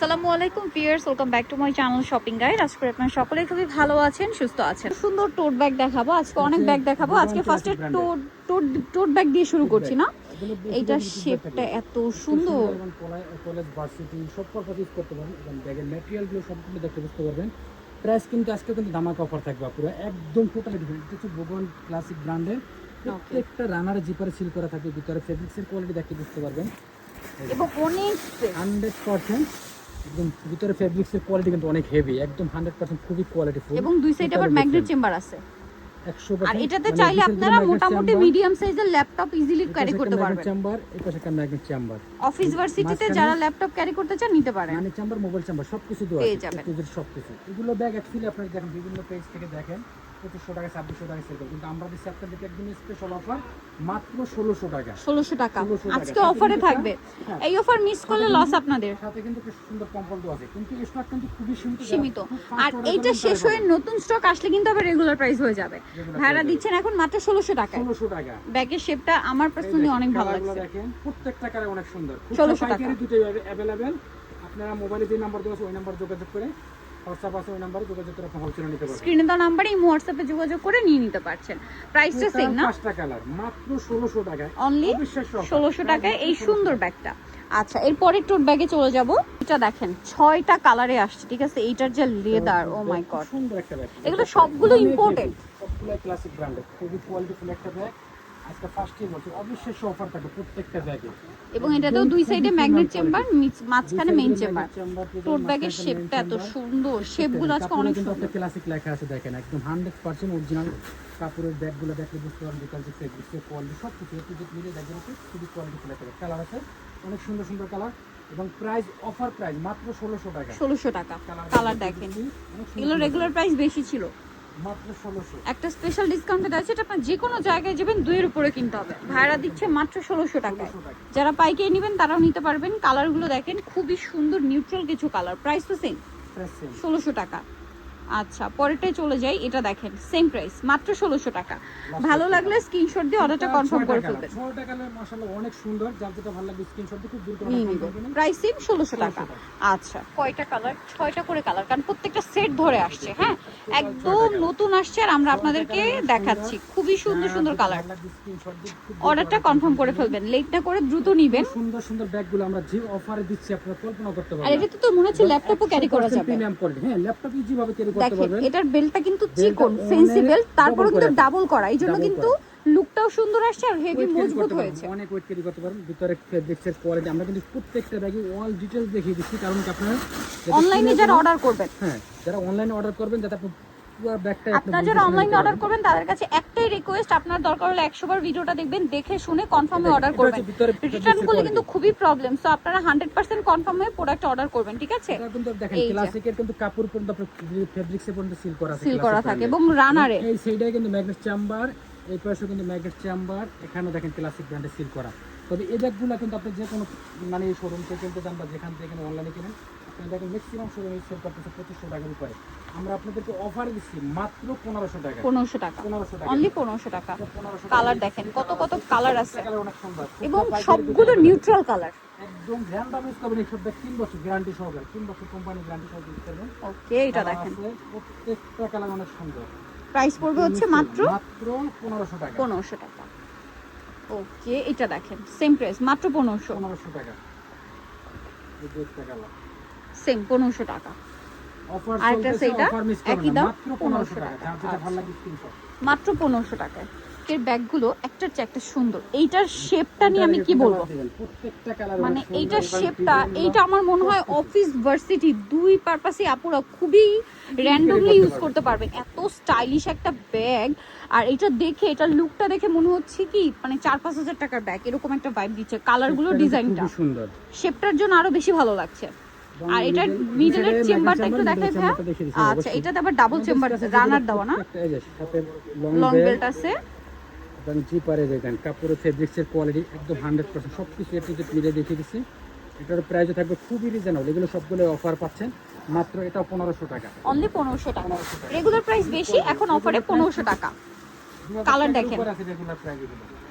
আসসালামু আলাইকুম viewers, welcome back to my channel shopping guide. আজকে আপনারা সকলেই খুবই ভালো আছেন, সুস্থ আছেন। সুন্দর টোট ব্যাগ দেখাবো আজকে, অনেক ব্যাগ দেখাবো আজকে। ফার্স্টে টোট ব্যাগ দিয়ে শুরু করছি না। এইটার শেপটা এত সুন্দর, কলেজ ভার্সিটি সব পারপাস ইউজ করতে পারেন এবং ব্যাগের ম্যাটেরিয়ালগুলো সম্পূর্ণ দেখতে বুঝতে পারবেন। প্রাইস কিন্তু আজকে কিন্তু ধামাকা অফার থাকবে পুরো একদম টোটালি ডিফারেন্ট। কিছু বোগন ক্লাসিক ব্র্যান্ডের প্রত্যেকটা রানারে জিপারে সিল করা থাকবে, ভিতরে ফেব্রিক্সের কোয়ালিটি দেখতে বুঝতে পারবেন এবং অনেক 100%। একদম ভিতরে ফেব্রিক্সের কোয়ালিটি কিন্তু অনেক হেভি, একদম 100% খুবই কোয়ালিটিফুল। এবং দুই সাইডে আবার ম্যাগনেট চেম্বার আছে। 100%। আর এটাতে চাইলে আপনারা মোটামুটি মিডিয়াম সাইজের ল্যাপটপ ইজিলি ক্যারি করতে পারবেন। চেম্বার, এই পাশে একটা ম্যাগনেট চেম্বার। অফিস ভার্সিটিতে যারা ল্যাপটপ ক্যারি করতে চান নিতে পারেন। ম্যাগনেট চেম্বার, মোবাইল চেম্বার সবকিছু দেওয়া পেয়ে আছে, যাবেন। সবকিছু। এগুলো ব্যাগ অ্যাকচুয়ালি আপনারা দেখেন বিভিন্ন পেজ থেকে দেখেন 2500 টাকা 2600 টাকা সেল করে, কিন্তু আমরা দিচ্ছি আপনাদেরকে একদম স্পেশাল অফার মাত্র 1600 টাকা। 1600 টাকা আজকে অফারে থাকবে। এই অফার মিস করলে লস আপনাদের। সাথে কিন্তু সুন্দর কম্বল দেওয়া আছে, কিন্তু স্টক কিন্তু খুবই সীমিত। আর এইটা শেষ হয়ে নতুন স্টক আসলে কিন্তু আবার রেগুলার প্রাইস হয়ে যাবে। ভাড়া দিচ্ছেন এখন মাত্র 1600 টাকা। 1600 টাকা। ব্যাগের শেপটা আমার পার্সোনালি অনেক ভালো লাগছে। দেখেন প্রত্যেকটা কালার অনেক সুন্দর। 1600 টাকা দুটোই अवेलेबल। আপনারা মোবাইলে যে নাম্বার দেওয়া আছে ওই নাম্বার যোগাযোগ করে, হোয়াটসঅ্যাপ আছে ওই নাম্বারে যোগাযোগ করে আপনি হোলসেল নিতে পারবেন। স্ক্রিনে দেওয়া নাম্বারে এই হোয়াটসঅ্যাপে যোগাযোগ করে নিয়ে নিতে পারছেন। প্রাইসটা সেম না? পাঁচটা কালার মাত্র 1600 টাকায়। অনলি 1600 টাকায় এই সুন্দর ব্যাগটা। আচ্ছা, এরপরে টোট ব্যাগে চলে যাব। এটা দেখেন 6টা কালারে আসছে, ঠিক আছে? এইটার যে লেদার, ও মাই গড, সুন্দর একটা ব্যাগ। এগুলো সবগুলো ইম্পোর্টেড, সবগুলো ক্লাসিক ব্র্যান্ডের, খুবই কোয়ালিটিফুল একটা ব্যাগ। আজকে ফার্স্টে বলছি অবশ্যই অফার থাকবে প্রত্যেকটা ব্যাগে। এবং এটাতেও দুই সাইডে ম্যাগনেট চেম্বার, মাঝখানে মেইন চেম্বার। টোট ব্যাগের শেপটা এত সুন্দর, শেপগুলো আজকে অনেক সুন্দর। ক্লাসিক লেখা আছে দেখেন, একদম 100% অরিজিনাল কাপড়ের ব্যাগগুলো দেখলে বুঝতে পারবেন বিকজ ফেব্রিক্সের কোয়ালিটি সব কিছু মিলে দেখবেন খুবই কোয়ালিটিফুল একটা কালার আছে, অনেক সুন্দর সুন্দর কালার। এবং প্রাইস অফার প্রাইস মাত্র 1600 টাকা। 1600 টাকা কালার দেখেন। এগুলো রেগুলার প্রাইস বেশি ছিল, মাত্র 1600। একটা স্পেশাল ডিসকাউন্টে আছে। এটা আপনার যে কোনো জায়গায় যাবেন 2 এর উপরে কিনতে হবে। ভাড়া দিচ্ছে মাত্র 1600 টাকায়। যারা পাইকারি নেবেন তারাও নিতে পারবেন। কালারগুলো দেখেন খুবই সুন্দর, নিউট্রাল কিছু কালার। প্রাইস তো সেম, 1600 টাকা। আচ্ছা, পরেরটাই চলে যাই। এটা দেখেন সেম প্রাইস, মাত্র 1600 টাকা। ভালো লাগলে স্ক্রিনশট দিয়ে অর্ডারটা কনফার্ম করে ফেলবেন। 6 টাকা মাশাআল্লাহ অনেক সুন্দর, যার যেটা ভালো লাগবে স্ক্রিনশট দিয়ে খুব দ্রুত প্রাইস সেম 1600 টাকা। আচ্ছা, কয়টা কালার? 6টা করে কালার, কারণ প্রত্যেকটা সেট ধরে আসছে। হ্যাঁ, একদম নতুন আসছে আর আমরা আপনাদেরকে দেখাচ্ছি। খুবই সুন্দর সুন্দর কালার। অর্ডারটা কনফার্ম করে ফেলবেন, লেট না করে দ্রুত নেবেন। সুন্দর সুন্দর ব্যাগগুলো আমরা যে অফারে দিচ্ছি আপনারা কল্পনা করতে পারবেন। আর এটা তো মনে হচ্ছে ল্যাপটপও ক্যারি করা যাবে। প্রিমিয়াম কোয়ালিটি, হ্যাঁ ল্যাপটপ ইজিভাবে ক্যারি করতে দেখেন পারবেন। এটার বেলটা কিন্তু চিকন ফেন্সি বেল, তারপরে কিন্তু ডাবল করা, এইজন্য কিন্তু লুকটাও সুন্দর আসছে আর হেভি মজবুত হয়েছে। অনেক ওয়েট ক্যারি করতে পারেন। ভিতরে ফেব্রিক্সের কোয়ালিটি আমরা কিন্তু প্রত্যেকটা ব্যাগে অল ডিটেইলস দেখিয়ে দিচ্ছি, কারণ কি আপনারা অনলাইনে যারা অর্ডার করবেন, হ্যাঁ যারা অনলাইনে অর্ডার করবেন, যাতে আপনি পুরো ব্যাগটা আপনারা যারা অনলাইনে অর্ডার করবেন তাদের কাছে একটাই রিকোয়েস্ট, আপনার দরকার হলে 100 বার ভিডিওটা দেখবেন, দেখে শুনে কনফার্মে অর্ডার করবেন। রিটার্ন করলে কিন্তু খুবই প্রবলেম, সো আপনারা 100% কনফার্ম হয়ে প্রোডাক্ট অর্ডার করবেন, ঠিক আছে? এটা কিন্তু দেখেন ক্লাসিকের কিন্তু কাপড় পর্যন্ত আপনার ফেব্রিক্সে পর্যন্ত সিল করা থাকে এবং রানারে এই সাইডে কিন্তু ম্যাগনেট চেম্বার, এই পাশে কিন্তু ম্যাগনেট চেম্বার, এখানে দেখেন ক্লাসিক ব্র্যান্ডে সিল করা। তবে এই ব্যাগগুলো কিন্তু আপনি যে কোনো মানে শোরুম থেকে কিনতে চান বা যেখান থেকে অনলাইনে কিনেন, আপনি দেখেন ম্যাক্সিমাম শোরুমে সেল করতেছে 2500 টাকার উপরে। আমরা আপনাদেরকে অফার দিচ্ছি মাত্র 1500 টাকা। 1500 টাকা, অনলি 1500 টাকা। কালার দেখেন কত কত কালার আছে এবং সবগুলো নিউট্রাল কালার। একদম র্যান্ডম ইউজ করবেন। এই সব ব্যাগ 3 বছর গ্যারান্টি সহকারে, 3 বছর কোম্পানি গ্যারান্টি সহকারে ইউজ করবেন। ওকে, এটা দেখেন প্রত্যেকটা কালার অনেক সুন্দর। প্রাইস পড়বে হচ্ছে মাত্র 1500 টাকা। 1500 টাকা। ওকে, এটা দেখেন সেম প্রাইস, মাত্র 1500 টাকা। এই দেখতে কালার সেম 1500 টাকা। অফার আরেকটা চলতেছে, সেটা অফার মিস একই করবেন দাম, না, মাত্র 1500 টাকা। যার যেটা ভালো লাগে স্ক্রিনশট, মাত্র 1500 টাকায়। এর ব্যাগগুলো একটার চেয়ে একটা সুন্দর। এইটার শেপটা নিয়ে আমি কি বলবো, প্রত্যেকটা কালার মানে এইটার শেপটা, এইটা আমার মনে হয় অফিস ভার্সিটি দুই পারপাসে আপুরা খুবই র্যান্ডমলি ইউজ করতে পারবেন। এত স্টাইলিশ একটা ব্যাগ, আর এটা দেখে, এটার লুকটা দেখে মনে হচ্ছে কি মানে 4-5 হাজার টাকার ব্যাগ, এরকম একটা ভাইব দিচ্ছে। কালারগুলো, ডিজাইনটা, সুন্দর, শেপটার জন্য আরো বেশি ভালো লাগছে। আর এটার মিডলের চেম্বারটা একটু দেখাই ভাই। আচ্ছা, এটাতে আবার ডাবল চেম্বার রানার দেওয়া না, লং বেল্ট আছে। এবং জিপারে দেখেন কাপড়ের ফেব্রিক্সের কোয়ালিটি একদম 100%, সবকিছু একটু মিলে দেখিয়ে দিচ্ছি। এটার প্রাইসও থাকবে খুবই রিজনেবল। এগুলো সবগুলো অফার পাচ্ছেন মাত্র, এটা 1500 টাকা, অনলি 1500 টাকা। রেগুলার প্রাইস বেশি, এখন অফারে 1500 টাকা। কালার দেখেন, রেগুলার প্রাইস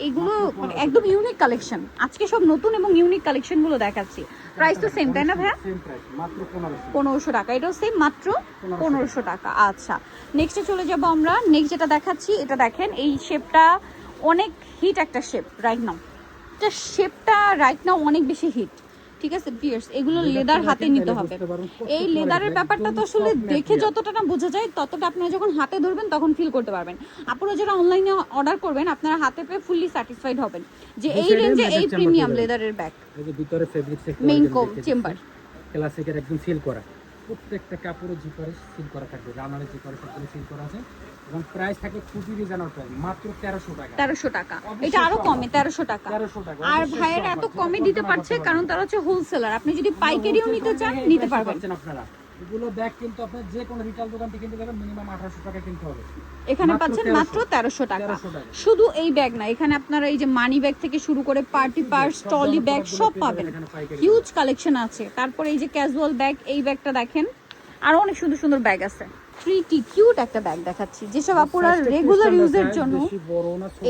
এগুলো মানে একদম ইউনিক কালেকশন। আজকে সব নতুন এবং ইউনিক কালেকশন গুলো দেখাচ্ছি। প্রাইস তো সেম তাই না ভাইয়া? সেম প্রাইস, মাত্র 1500 টাকা। এটাও সেম, মাত্র 1500 টাকা। আচ্ছা, নেক্সটে চলে যাব আমরা। নেক্সট যেটা দেখাচ্ছি, এটা দেখেন, এই শেপটা অনেক হিট একটা শেপ রাইট নাও। এটা শেপটা রাইট নাও অনেক বেশি হিট, ঠিক আছে ভিউয়ার্স। এগুলো লেদার হাতে নিতে হবে। এই লেদারের ব্যাপারটা তো আসলে দেখে যতটা না বোঝা যায়, ততটা আপনারা যখন হাতে ধরবেন তখন ফিল করতে পারবেন। আপনারা যারা অনলাইনে অর্ডার করবেন, আপনারা হাতে পেয়ে ফুললি স্যাটিসফাইড হবেন যে এই রেঞ্জে এই প্রিমিয়াম লেদারের ব্যাগ। এই যে ভিতরে ফেব্রিক মেইন কোম চেম্বার ক্লাসিকের একদম সিল করা, প্রত্যেকটা কাপড়ে জিপারে সিল করা থাকবে, রানারে জিপারে সবগুলো সিল করা আছে এবং প্রাইস থাকে খুবই রিজনেবল প্রাইস, মাত্র 1300 টাকা। 1300 টাকা, এটা আরো কমে 1300 টাকা। 1300 টাকা। আর ভাইয়ের এত কমে দিতে পারছে কারণ তারা হচ্ছে হোলসেলার। আপনি যদি পাইকারিও নিতে চান নিতে পারবেন আপনারা। এগুলো ব্যাগ কিন্তু আপনি যে কোনো রিটেল দোকান থেকে কিনতে যাবেন মিনিমাম 1800 টাকা কিনতে হবে। এখানে পাচ্ছেন মাত্র 1300 টাকা। শুধু এই ব্যাগ না, এখানে আপনারা এই যে মানি ব্যাগ থেকে শুরু করে পার্টি পার্স, ট্রলি ব্যাগ সব পাবেন। হিউজ কালেকশন আছে। তারপরে এই যে ক্যাজুয়াল ব্যাগ, এই ব্যাগটা দেখেন, আরো অনেক সুন্দর সুন্দর ব্যাগ আছে। ট্রিটি কিউট একটা ব্যাগ দেখাচ্ছি, যেসব আপুরা রেগুলার ইউজের জন্য,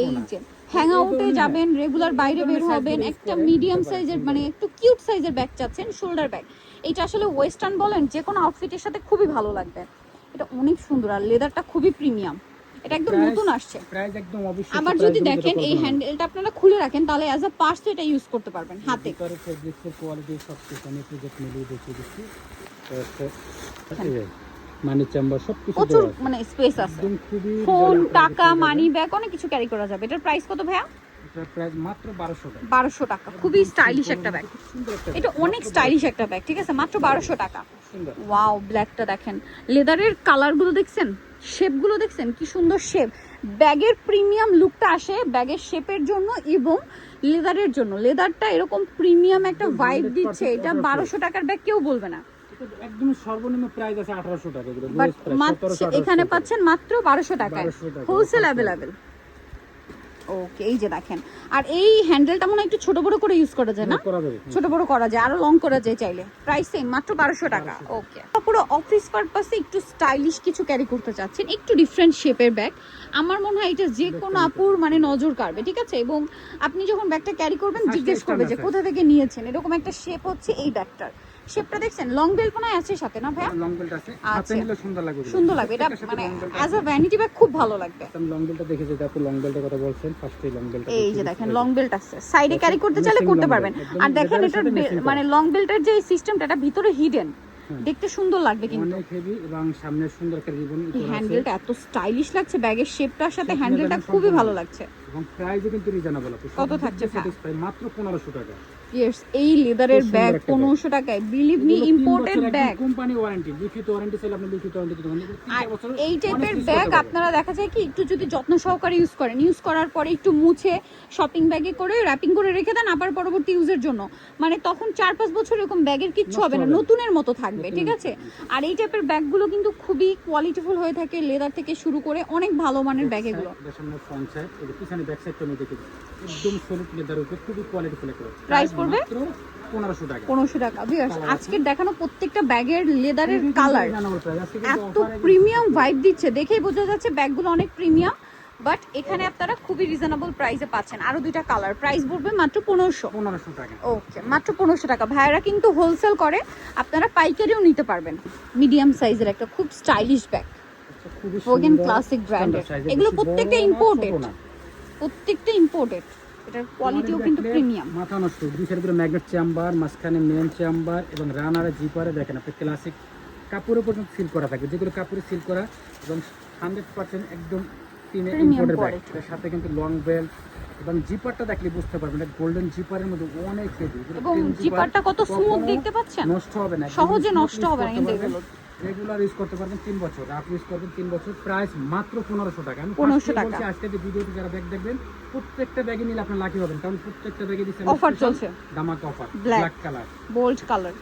এই যে হ্যাং আউটে যাবেন, রেগুলার বাইরে বের হবেন, একটা মিডিয়াম সাইজের মানে একটু কিউট সাইজের ব্যাগ চাচ্ছেন, শোল্ডার ব্যাগ। এটা আসলে ওয়েস্টার্ন বলেন যে কোনো আউটফিটের সাথে খুবই ভালো লাগবে। এটা অনেক সুন্দর আর লেদারটা খুবই প্রিমিয়াম। এটা একদম নতুন আসছে। প্রাইস একদম অবশ্যই। আবার যদি দেখেন এই হ্যান্ডেলটা আপনারা খুলে রাখেন, তাহলে অ্যাজ আ পার্স এটা ইউজ করতে পারবেন হাতে। ভিতরে ফেব্রিক্সের কোয়ালিটি সব কিছু আমি প্রজেক্ট মিলিয়ে দেখিয়ে দিচ্ছি। মানি চেম্বার সবকিছু প্রচুর মানে স্পেস আছে, একদম খুবই ফোন, টাকা, মানি ব্যাগ অনেক কিছু ক্যারি করা যাবে। এটার প্রাইস কত ভাইয়া? এটার প্রাইস মাত্র 1200 টাকা। 1200 টাকা, খুবই স্টাইলিশ একটা ব্যাগ। এটা অনেক স্টাইলিশ একটা ব্যাগ, ঠিক আছে, মাত্র 1200 টাকা। সুন্দর। ওয়াও, ব্ল্যাকটা দেখেন, লেদারের কালারগুলো দেখছেন, শেপগুলো দেখছেন কি সুন্দর শেপ। ব্যাগের প্রিমিয়াম লুকটা আসে ব্যাগের শেপের জন্য এবং লেদারের জন্য। লেদারটা এরকম প্রিমিয়াম একটা ভাইব দিচ্ছে। এটা 1200 টাকার ব্যাগ কেউ বলবে না। একদম সর্বনিম্ন প্রাইস আছে 1800 টাকা, এগুলো বাট লোয়েস্ট প্রাইস মাত্র 1700 এখানে পাচ্ছেন মাত্র 1200 টাকায়, 1200 টাকা। Wholesale available. ওকে, এই যে দেখেন, আর এই হ্যান্ডেলটা মনে হয় একটু ছোট বড় করে ইউজ করা যায় না? করা যাবে। ছোট বড় করা যায়, আরো লং করা যায় চাইলে। প্রাইস সেম, মাত্র 1200 টাকা। ওকে, পুরো অফিস পারপাসে একটু স্টাইলিশ কিছু ক্যারি করতে চাচ্ছেন, একটু ডিফারেন্ট শেপের ব্যাগ, আমার মনে হয় এটা যে কোনো আপুর মানে নজর কাড়বে, ঠিক আছে। এবং আপনি যখন ব্যাগটা ক্যারি করবেন জিজ্ঞেস করবে যে কোথা থেকে নিয়েছেন। এরকম একটা শেপ হচ্ছে এই ব্যাগটার। শেপটা দেখছেন, লং বেল্ট মনে আছে সাথে না ভাইয়া? লং বেল্ট আছে, হাতে নিলে সুন্দর লাগবে। সুন্দর লাগবে এটা, মানে অ্যাজ আ ভ্যানিটি ব্যাগ খুব ভালো লাগবে। আমি লং বেল্টটা দেখে যে আপনি লং বেল্টের কথা বলছেন, ফার্স্টে লং বেল্টটা এই যে দেখেন, লং বেল্ট আছে, সাইডে ক্যারি করতে চাইলে করতে পারবেন। আর দেখেন এটার মানে লং বেল্টের যে সিস্টেমটা, এটা ভিতরে হিডেন, দেখতে সুন্দর লাগবে কিন্তু অনেক হেভি এবং সামনে সুন্দর একটা রিবন। এই হ্যান্ডেলটা এত স্টাইলিশ লাগছে, ব্যাগের শেপটার সাথে হ্যান্ডেলটা খুবই ভালো লাগছে। এবং প্রাইসও কিন্তু রিজনেবল আছে। কত থাকছে স্যাটিসফাই মাত্র 1500 টাকা। ইয়েস, এই লেদারের ব্যাগ 1500 টাকায়, believe me, imported bag, company warranty, লিখিত ওয়ারেন্টি চাইলে আপনি লিখিত ওয়ারেন্টি দিতে পারেন। এই টাইপের ব্যাগ আপনারা দেখা যায় কি একটু যদি যত্ন সহকারে ইউজ করেন, ইউজ করার পরে একটু মুছে শপিং ব্যাগে করে র্যাপিং করে রেখে দেন আবার পরবর্তী ইউজের জন্য, মানে তখন 4-5 বছর এরকম ব্যাগের কিচ্ছু হবে না, নতুনের মতো থাকবে, ঠিক আছে। আর এই টাইপের ব্যাগগুলো কিন্তু খুবই কোয়ালিটিফুল হয়ে থাকে, লেদার থেকে শুরু করে অনেক ভালো মানের ব্যাগ এগুলো। এর সামনে ফ্রন্ট সাইড, এই পিছনে ব্যাক সাইডটা আমি দেখে দিচ্ছি, একদম সলিড লেদারের উপর খুবই কোয়ালিটিফুল একটা। প্রাইস পড়বে 1500 টাকা। 1500 টাকা। ভিউয়ার্স, আজকের দেখানো প্রত্যেকটা ব্যাগের লেদারের কালার এত প্রিমিয়াম ভাইব দিচ্ছে, দেখেই বোঝা যাচ্ছে ব্যাগগুলো অনেক প্রিমিয়াম। বাট এখানে আপনারা খুবই রিজনেবল প্রাইসে পাচ্ছেন। আরো দুইটা কালার, প্রাইস পড়বে মাত্র 1500 টাকা। ওকে, মাত্র 1500 টাকা। ভাইয়ারা কিন্তু হোলসেল করে, আপনারা পাইকারিও নিতে পারবেন। মিডিয়াম সাইজের একটা খুব স্টাইলিশ ব্যাগ, ভোগেন ক্লাসিক ব্র্যান্ডের। এগুলো প্রত্যেকটা ইম্পোর্টেড, প্রত্যেকটা ইম্পোর্টেড। এটার কোয়ালিটিও কিন্তু প্রিমিয়াম। মাথা নষ্ট, দুই সাইডে পুরো ম্যাগনেট চেম্বার, মাঝখানে মেন চেম্বার এবং রানারে জিপারে দেখেন আপনি ক্লাসিক কাপড়ের পর্যন্ত সিল করা থাকে, যেগুলো কাপড়ে সিল করা এবং 100% একদম ইম্পোর্টেড ব্যাগ। এর সাথে কিন্তু লং বেল্ট এবং জিপারটা দেখলে বুঝতে পারবেন, গোল্ডেন জিপারের মধ্যে অনেক হেভি এবং জিপারটা কত স্মুথ দেখতে পাচ্ছেন, নষ্ট হবে না, সহজে নষ্ট হবে না কিন্তু এগুলো। রেগুলার ইউজ করতে পারবেন 3 বছর, আপনি ইউজ করবেন 3 বছর। প্রাইস মাত্র 1500 টাকা। আমি 1500 টাকা। বলছি আজকে যে ভিডিওতে যারা ব্যাগ দেখবেন প্রত্যেকটা ব্যাগে নিলে আপনি লাকি হবেন, কারণ প্রত্যেকটা ব্যাগে দিচ্ছেন অফার চলছে, ধামাকা offer. Black colour, bold colour,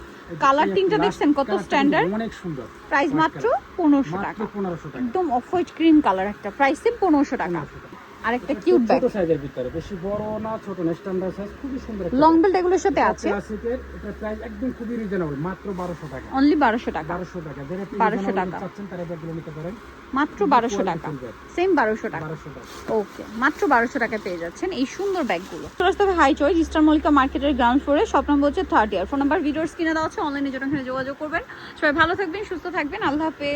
colour তিনটা দেখছেন কত স্ট্যান্ডার্ড, অনেক সুন্দর। প্রাইস মাত্র 1500 টাকা। 1500 টাকা। একদম অফ হোয়াইট ক্রিম কালার একটা, প্রাইস 1500 টাকা। আরেকটা কিউট ব্যাগ ছোট সাইজের ভিতরে, বেশি বড় না ছোট না, স্ট্যান্ডার্ড সাইজ, খুবই সুন্দর একটা লং বেল্ট এগুলোর সাথে ব্যাগ। আছে ক্লাসিকের এটা প্রাইস একদম খুবই রিজনেবল, মাত্র 1200 টাকা। অনলি 1200 টাকা 1200 টাকা, যারা 1200 টাকা। চাচ্ছেন তারা ব্যাগগুলো নিতে পারেন মাত্র 1200 টাকা সেম 1200 টাকা 1200 টাকা। ওকে মাত্র 1200 টাকায় পেয়ে যাচ্ছেন এই সুন্দর ব্যাগগুলো। চলে আসতে হবে হাই চয়েস ইস্টার মল্লিকা মার্কেটের গ্রাউন্ড ফ্লোরে, শপ নম্বর হচ্ছে 30 আর ফোন নাম্বার ভিডিওর স্ক্রিনে দেওয়া আছে, অনলাইনে জন্য এখানে যোগাযোগ করবেন। সবাই ভালো থাকবেন, সুস্থ থাকবেন, আল্লাহ হাফেজ।